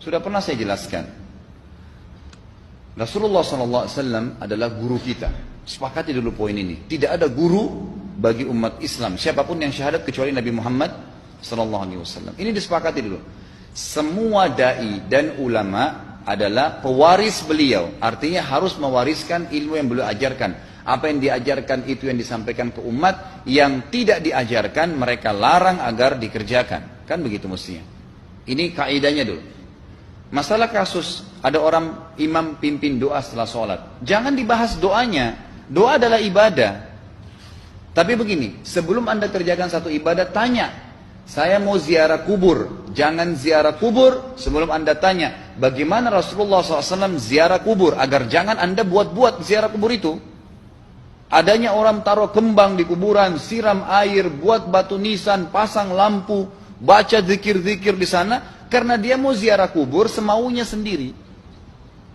Sudah pernah saya jelaskan. Rasulullah SAW adalah guru kita. Sepakati dulu poin ini. Tidak ada guru bagi umat Islam siapapun yang syahadat kecuali Nabi Muhammad SAW. Ini disepakati dulu. Semua dai dan ulama adalah pewaris beliau. Artinya harus mewariskan ilmu yang beliau ajarkan. Apa yang diajarkan itu yang disampaikan ke umat. Yang tidak diajarkan mereka larang agar dikerjakan. Kan begitu mestinya. Ini kaidahnya dulu. Masalah kasus ada orang imam pimpin doa setelah sholat. Jangan dibahas doanya. Doa adalah ibadah. Tapi begini, sebelum anda kerjakan satu ibadah, tanya. Saya mau ziarah kubur. Jangan ziarah kubur sebelum anda tanya. Bagaimana Rasulullah SAW ziarah kubur. Agar jangan anda buat-buat ziarah kubur itu. Adanya orang taruh kembang di kuburan, siram air, buat batu nisan, pasang lampu, baca zikir-zikir di sana. Karena dia mau ziarah kubur semaunya sendiri.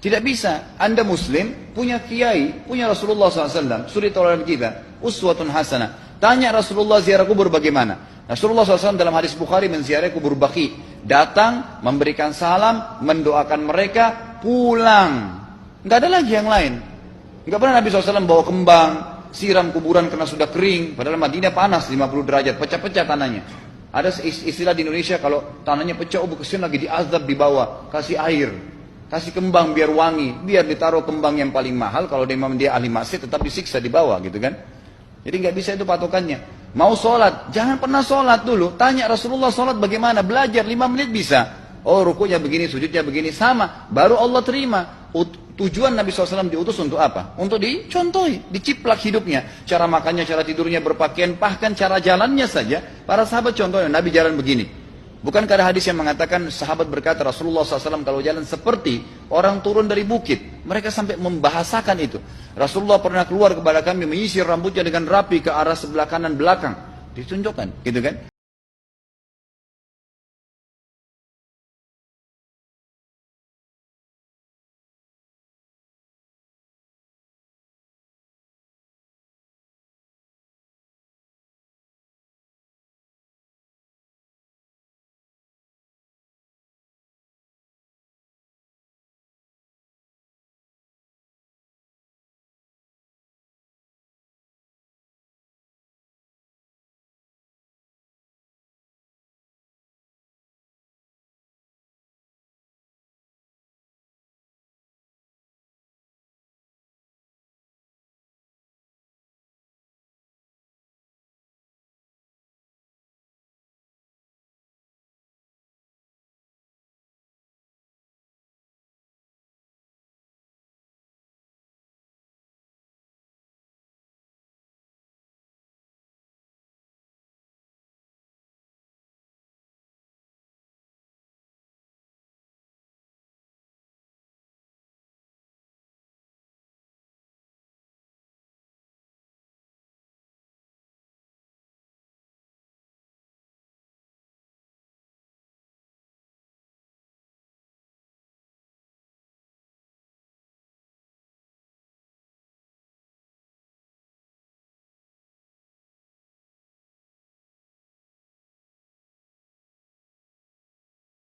Tidak bisa. Anda muslim, punya kiai, punya Rasulullah SAW, suri tauladan kita, uswatun hasanah. Tanya Rasulullah ziarah kubur bagaimana? Rasulullah SAW dalam hadis Bukhari menziarahi kubur Baqi. Datang, memberikan salam, mendoakan mereka, pulang. Nggak ada lagi yang lain. Nggak pernah Nabi SAW bawa kembang, siram kuburan karena sudah kering. Padahal Madinah panas 50 derajat, pecah-pecah tanahnya. Ada istilah di Indonesia kalau tanahnya pecah, kesian lagi diazab di bawah, kasih air, kasih kembang biar wangi, biar ditaruh kembang yang paling mahal. Kalau dia ahli maksiat tetap disiksa di bawah, gitu kan? Jadi nggak bisa itu patokannya. Mau sholat, jangan pernah sholat dulu. Tanya Rasulullah sholat bagaimana, belajar 5 menit bisa. Oh rukunya begini, sujudnya begini, sama. Baru Allah terima. Tujuan Nabi SAW diutus untuk apa? Untuk dicontohi, diciplak hidupnya. Cara makannya, cara tidurnya, berpakaian, bahkan cara jalannya saja. Para sahabat contohnya, Nabi jalan begini. Bukankah ada hadis yang mengatakan sahabat berkata Rasulullah SAW kalau jalan seperti orang turun dari bukit. Mereka sampai membahasakan itu. Rasulullah pernah keluar kepada kami menyisir rambutnya dengan rapi ke arah sebelah kanan belakang. Ditunjukkan, gitu kan?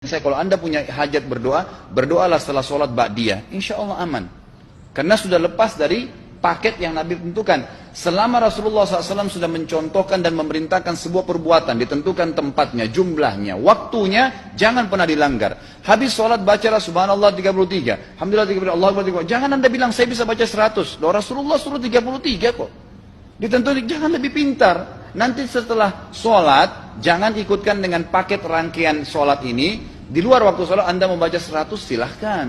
Kalau anda punya hajat berdoa, berdoalah setelah sholat ba'diyah. Insya Allah aman. Karena sudah lepas dari paket yang Nabi tentukan. Selama Rasulullah SAW sudah mencontohkan dan memerintahkan sebuah perbuatan, ditentukan tempatnya, jumlahnya, waktunya, jangan pernah dilanggar. Habis sholat bacalah subhanallah 33, alhamdulillah 33, Allah 33. Jangan anda bilang saya bisa baca 100. Loh, Rasulullah suruh 33 kok. Ditentukan, jangan lebih pintar. Nanti setelah sholat, jangan ikutkan dengan paket rangkaian sholat ini. Di luar waktu sholat anda membaca 100 silahkan.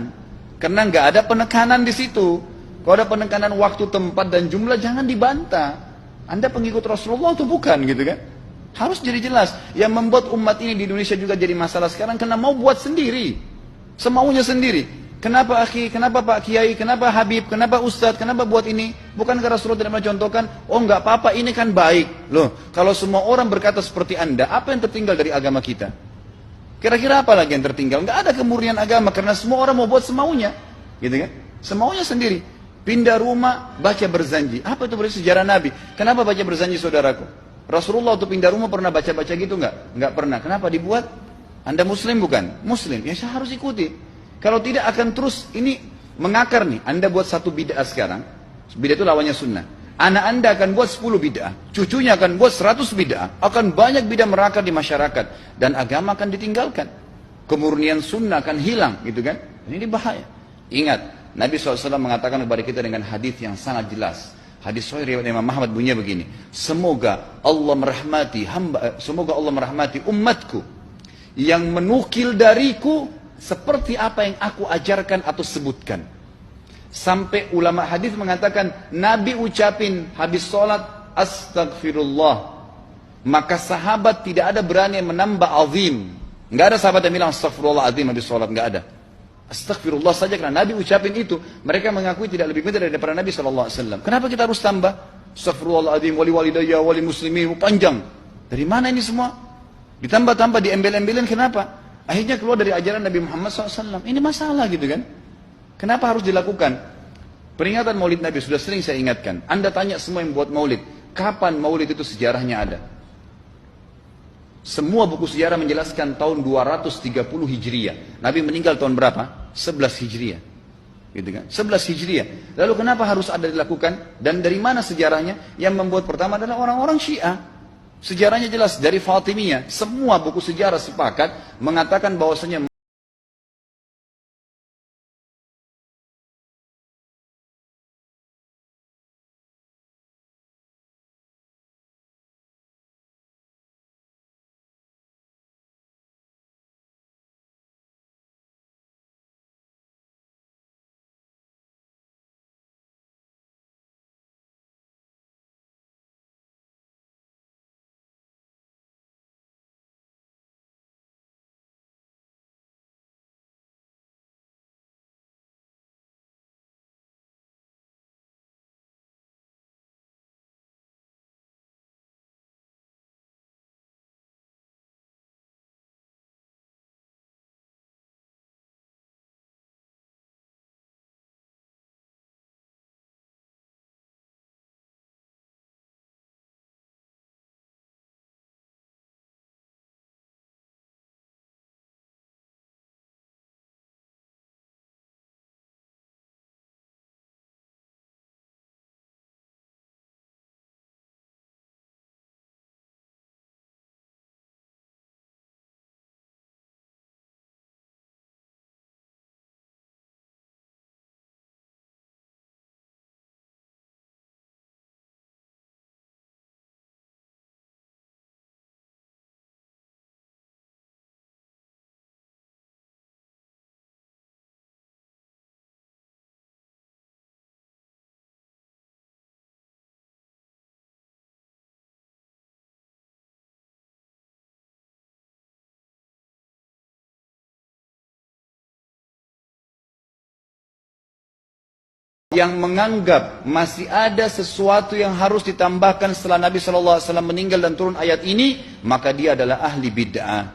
Karena nggak ada penekanan di situ. Kalau ada penekanan waktu, tempat, dan jumlah jangan dibantah. Anda pengikut Rasulullah atau bukan gitu kan? Harus jadi jelas. Yang membuat umat ini di Indonesia juga jadi masalah sekarang karena mau buat sendiri. Semaunya sendiri. Kenapa akhi, kenapa Pak Kiai, kenapa Habib, kenapa Ustadz, kenapa buat ini? Bukankah Rasulullah tidak mencontohkan? Oh nggak apa-apa, ini kan baik. Loh, kalau semua orang berkata seperti Anda, apa yang tertinggal dari agama kita? Kira-kira apa lagi yang tertinggal? Nggak ada kemurnian agama karena semua orang mau buat semaunya, gitu kan? Semaunya sendiri. Pindah rumah, baca berzanji. Apa itu berarti sejarah Nabi? Kenapa baca berzanji saudaraku? Rasulullah waktu pindah rumah pernah baca-baca gitu nggak? Nggak pernah. Kenapa dibuat? Anda muslim bukan? Muslim, ya saya harus ikuti. Kalau tidak akan terus ini mengakar nih. Anda buat satu bid'ah sekarang, bid'ah itu lawannya sunnah. Anak Anda akan buat 10 bid'ah, cucunya akan buat 100 bid'ah, akan banyak bid'ah merakar di masyarakat, dan agama akan ditinggalkan. Kemurnian sunnah akan hilang, gitu kan? Ini bahaya. Ingat, Nabi SAW mengatakan kepada kita dengan hadis yang sangat jelas. Hadis sahih riwayat Imam Ahmad bunyinya begini. Semoga Allah merahmati umatku yang menukil dariku seperti apa yang aku ajarkan atau sebutkan. Sampai ulama hadis mengatakan Nabi ucapin habis sholat astagfirullah, maka sahabat tidak ada berani yang menambah azim. Enggak ada sahabat yang bilang astagfirullah azim habis sholat, enggak ada. Astagfirullah saja karena Nabi ucapin itu. Mereka mengakui tidak lebih pintar daripada Nabi SAW. Kenapa kita harus tambah? Astagfirullahaladzim, wali walidayya, wali muslimin, panjang. Dari mana ini semua? Ditambah-tambah, diembel-embelin, kenapa? Akhirnya keluar dari ajaran Nabi Muhammad SAW. Ini masalah gitu kan? Kenapa harus dilakukan? Peringatan maulid Nabi sudah sering saya ingatkan. Anda tanya semua yang buat maulid, kapan maulid itu sejarahnya ada? Semua buku sejarah menjelaskan tahun 230 Hijriah. Nabi meninggal tahun berapa? 11 Hijriah. Gitu kan? 11 Hijriah. Lalu kenapa harus ada dilakukan? Dan dari mana sejarahnya? Yang membuat pertama adalah orang-orang Syiah. Sejarahnya jelas dari Fatimiyah. Semua buku sejarah sepakat mengatakan bahwasanya yang menganggap masih ada sesuatu yang harus ditambahkan setelah Nabi SAW meninggal dan turun ayat ini, maka dia adalah ahli bid'ah.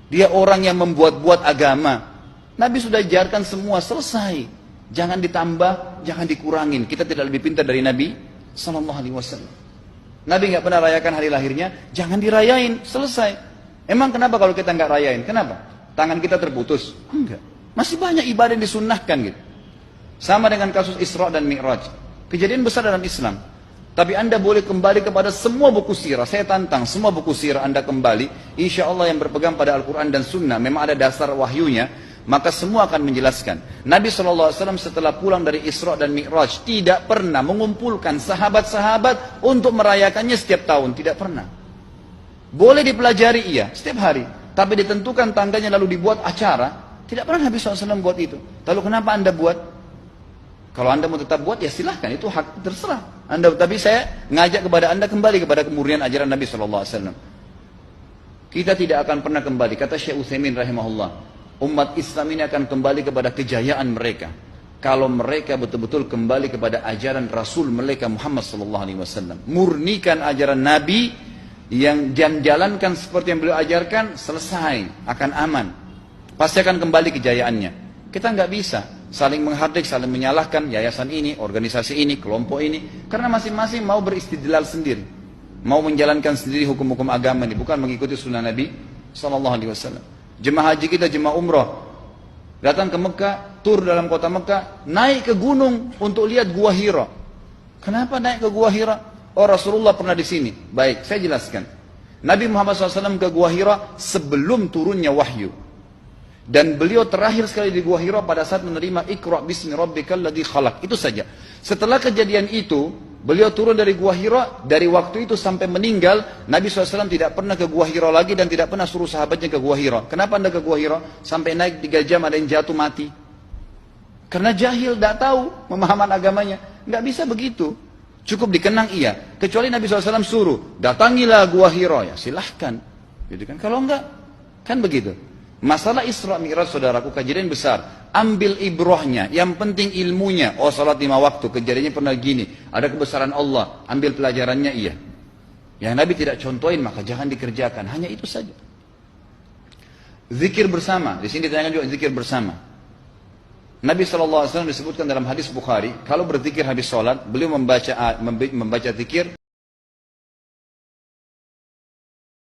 Dia orang yang membuat-buat agama. Nabi sudah ajarkan semua, selesai. Jangan ditambah, jangan dikurangin. Kita tidak lebih pintar dari Nabi SAW. Nabi nggak pernah rayakan hari lahirnya, jangan dirayain, selesai. Emang kenapa kalau kita nggak rayain? Kenapa? Tangan kita terputus? Enggak. Masih banyak ibadah yang disunnahkan gitu. Sama dengan kasus Isra dan Mi'raj. Kejadian besar dalam Islam. Tapi Anda boleh kembali kepada semua buku sirah. Saya tantang semua buku sirah Anda kembali. Insya Allah yang berpegang pada Al-Quran dan Sunnah. Memang ada dasar wahyunya. Maka semua akan menjelaskan. Nabi SAW setelah pulang dari Isra dan Mi'raj tidak pernah mengumpulkan sahabat-sahabat untuk merayakannya setiap tahun. Tidak pernah. Boleh dipelajari iya, setiap hari. Tapi ditentukan tanggalnya lalu dibuat acara. Tidak pernah Nabi SAW buat itu. Lalu kenapa Anda buat? Kalau Anda mau tetap buat ya silahkan, itu hak terserah Anda. Tapi saya ngajak kepada Anda kembali kepada kemurnian ajaran Nabi SAW. Kita tidak akan pernah kembali. Kata Syekh Utsaimin rahimahullah, umat Islam ini akan kembali kepada kejayaan mereka kalau mereka betul-betul kembali kepada ajaran Rasul mereka Muhammad SAW. Murnikan ajaran Nabi yang jalankan seperti yang beliau ajarkan, selesai, akan aman. Pasti akan kembali kejayaannya. Kita nggak bisa saling menghardik, saling menyalahkan yayasan ini, organisasi ini, kelompok ini, karena masing-masing mau beristidlal sendiri, mau menjalankan sendiri hukum-hukum agama ini, bukan mengikuti sunnah Nabi SAW. Jemaah haji kita, jemaah umrah, datang ke Mekah, tur dalam kota Mekah, naik ke gunung untuk lihat Gua Hira. Kenapa naik ke Gua Hira? Oh, Rasulullah pernah di sini. Baik, saya jelaskan. Nabi Muhammad SAW ke Gua Hira sebelum turunnya wahyu. Dan beliau terakhir sekali di Gua Hira pada saat menerima Iqra bismi rabbikal ladzi khalaq. Itu saja. Setelah kejadian itu, beliau turun dari Gua Hira. Dari waktu itu sampai meninggal, Nabi SAW tidak pernah ke Gua Hira lagi dan tidak pernah suruh sahabatnya ke Gua Hira. Kenapa anda ke Gua Hira? Sampai naik 3 jam ada yang jatuh mati. Karena jahil, tidak tahu pemahaman agamanya. Nggak bisa begitu. Cukup dikenang iya. Kecuali Nabi SAW suruh, datangilah Gua Hira. Ya silahkan. Gitu kan? Kalau enggak, kan begitu. Masalah Isra Mi'raj, saudaraku, kejadian besar. Ambil ibrahnya, yang penting ilmunya. Oh, salat 5 waktu, kejadiannya pernah gini. Ada kebesaran Allah, ambil pelajarannya iya. Yang Nabi tidak contohin, maka jangan dikerjakan. Hanya itu saja. Zikir bersama, di sini ditanyakan juga zikir bersama. Nabi SAW disebutkan dalam hadis Bukhari, kalau berzikir habis sholat, beliau membaca zikir